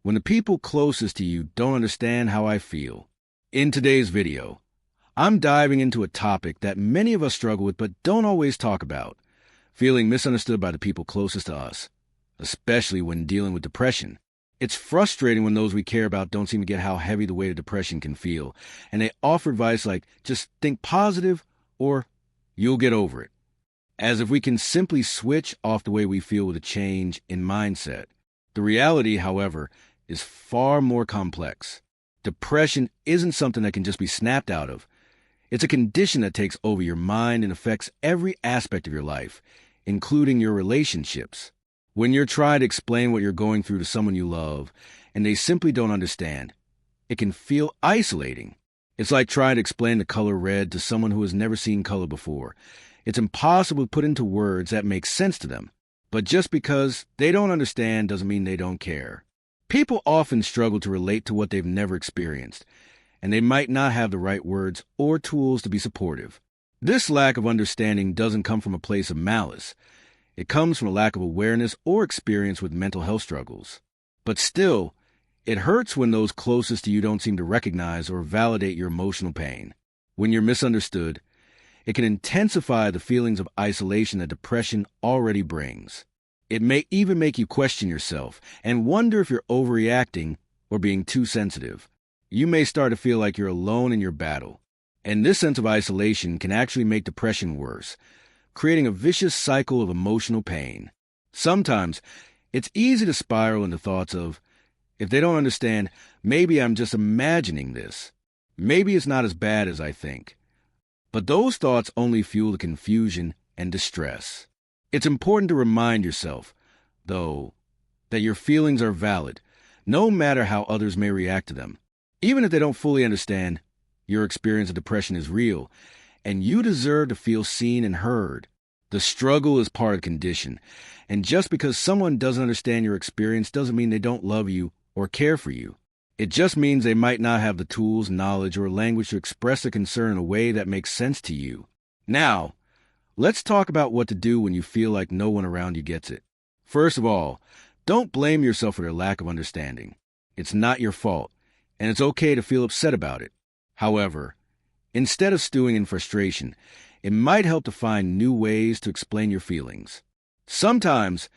when the people closest to you don't understand how I feel. In today's video, I'm diving into a topic that many of us struggle with but don't always talk about: feeling misunderstood by the people closest to us, especially when dealing with depression. It's frustrating when those we care about don't seem to get how heavy the weight of depression can feel, and they offer advice like, just think positive, or you'll get over it. As if we can simply switch off the way we feel with a change in mindset. The reality, however, is far more complex. Depression isn't something that can just be snapped out of. It's a condition that takes over your mind and affects every aspect of your life, including your relationships. When you're trying to explain what you're going through to someone you love, and they simply don't understand, it can feel isolating. It's like trying to explain the color red to someone who has never seen color before. It's impossible to put into words that make sense to them. But just because they don't understand doesn't mean they don't care. People often struggle to relate to what they've never experienced, and they might not have the right words or tools to be supportive. This lack of understanding doesn't come from a place of malice. It comes from a lack of awareness or experience with mental health struggles. But still, it hurts when those closest to you don't seem to recognize or validate your emotional pain. When you're misunderstood, it can intensify the feelings of isolation that depression already brings. It may even make you question yourself and wonder if you're overreacting or being too sensitive. You may start to feel like you're alone in your battle. And this sense of isolation can actually make depression worse, creating a vicious cycle of emotional pain. Sometimes, it's easy to spiral into thoughts of, if they don't understand, maybe I'm just imagining this. Maybe it's not as bad as I think. But those thoughts only fuel the confusion and distress. It's important to remind yourself, though, that your feelings are valid, no matter how others may react to them. Even if they don't fully understand, your experience of depression is real, and you deserve to feel seen and heard. The struggle is part of the condition, and just because someone doesn't understand your experience doesn't mean they don't love you or care for you. It just means they might not have the tools, knowledge, or language to express a concern in a way that makes sense to you. Now, let's talk about what to do when you feel like no one around you gets it. First of all, don't blame yourself for their lack of understanding. It's not your fault, and it's okay to feel upset about it. However, instead of stewing in frustration, it might help to find new ways to explain your feelings. Sometimes,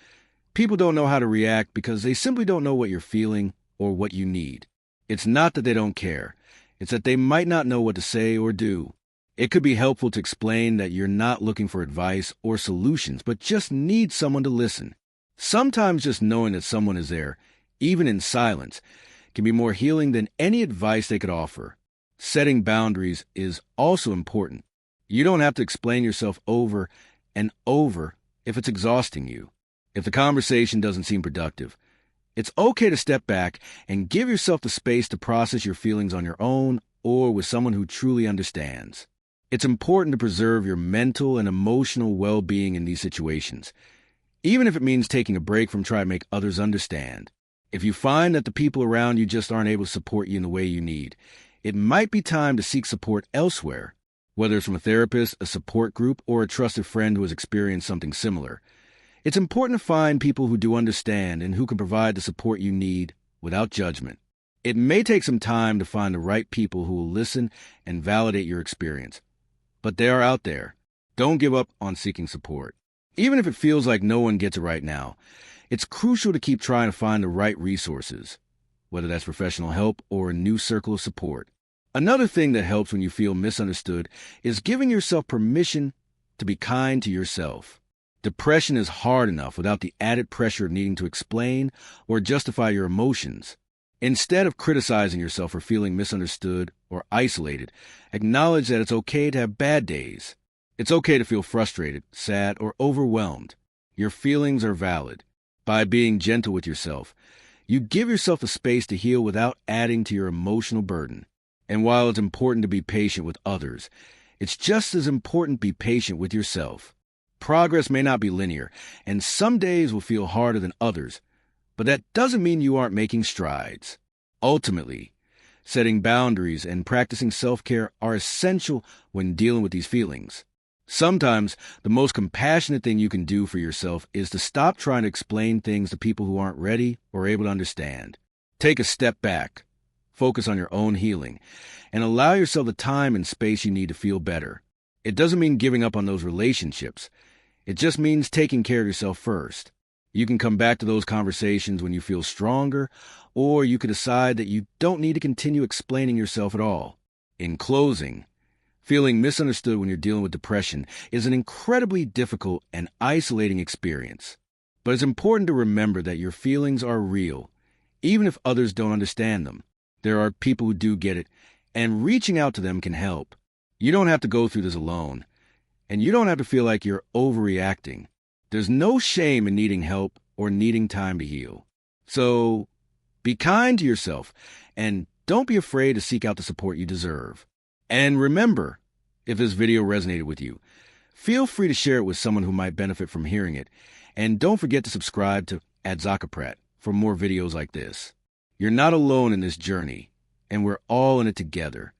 people don't know how to react because they simply don't know what you're feeling or what you need. It's not that they don't care. It's that they might not know what to say or do. It could be helpful to explain that you're not looking for advice or solutions, but just need someone to listen. Sometimes just knowing that someone is there, even in silence, can be more healing than any advice they could offer. Setting boundaries is also important. You don't have to explain yourself over and over if it's exhausting you. If the conversation doesn't seem productive, it's okay to step back and give yourself the space to process your feelings on your own or with someone who truly understands. It's important to preserve your mental and emotional well-being in these situations, even if it means taking a break from trying to make others understand. If you find that the people around you just aren't able to support you in the way you need, it might be time to seek support elsewhere, whether it's from a therapist, a support group, or a trusted friend who has experienced something similar. It's important to find people who do understand and who can provide the support you need without judgment. It may take some time to find the right people who will listen and validate your experience, but they are out there. Don't give up on seeking support. Even if it feels like no one gets it right now, it's crucial to keep trying to find the right resources, whether that's professional help or a new circle of support. Another thing that helps when you feel misunderstood is giving yourself permission to be kind to yourself. Depression is hard enough without the added pressure of needing to explain or justify your emotions. Instead of criticizing yourself for feeling misunderstood or isolated, acknowledge that it's okay to have bad days. It's okay to feel frustrated, sad, or overwhelmed. Your feelings are valid. By being gentle with yourself, you give yourself a space to heal without adding to your emotional burden. And while it's important to be patient with others, it's just as important to be patient with yourself. Progress may not be linear, and some days will feel harder than others, but that doesn't mean you aren't making strides. Ultimately, setting boundaries and practicing self-care are essential when dealing with these feelings. Sometimes, the most compassionate thing you can do for yourself is to stop trying to explain things to people who aren't ready or able to understand. Take a step back, focus on your own healing, and allow yourself the time and space you need to feel better. It doesn't mean giving up on those relationships. It just means taking care of yourself first. You can come back to those conversations when you feel stronger, or you could decide that you don't need to continue explaining yourself at all. In closing, feeling misunderstood when you're dealing with depression is an incredibly difficult and isolating experience. But it's important to remember that your feelings are real, even if others don't understand them. There are people who do get it, and reaching out to them can help. You don't have to go through this alone, and you don't have to feel like you're overreacting. There's no shame in needing help or needing time to heal. So, be kind to yourself, and don't be afraid to seek out the support you deserve. And remember, if this video resonated with you, feel free to share it with someone who might benefit from hearing it. And don't forget to subscribe to @Zakaprat for more videos like this. You're not alone in this journey, and we're all in it together.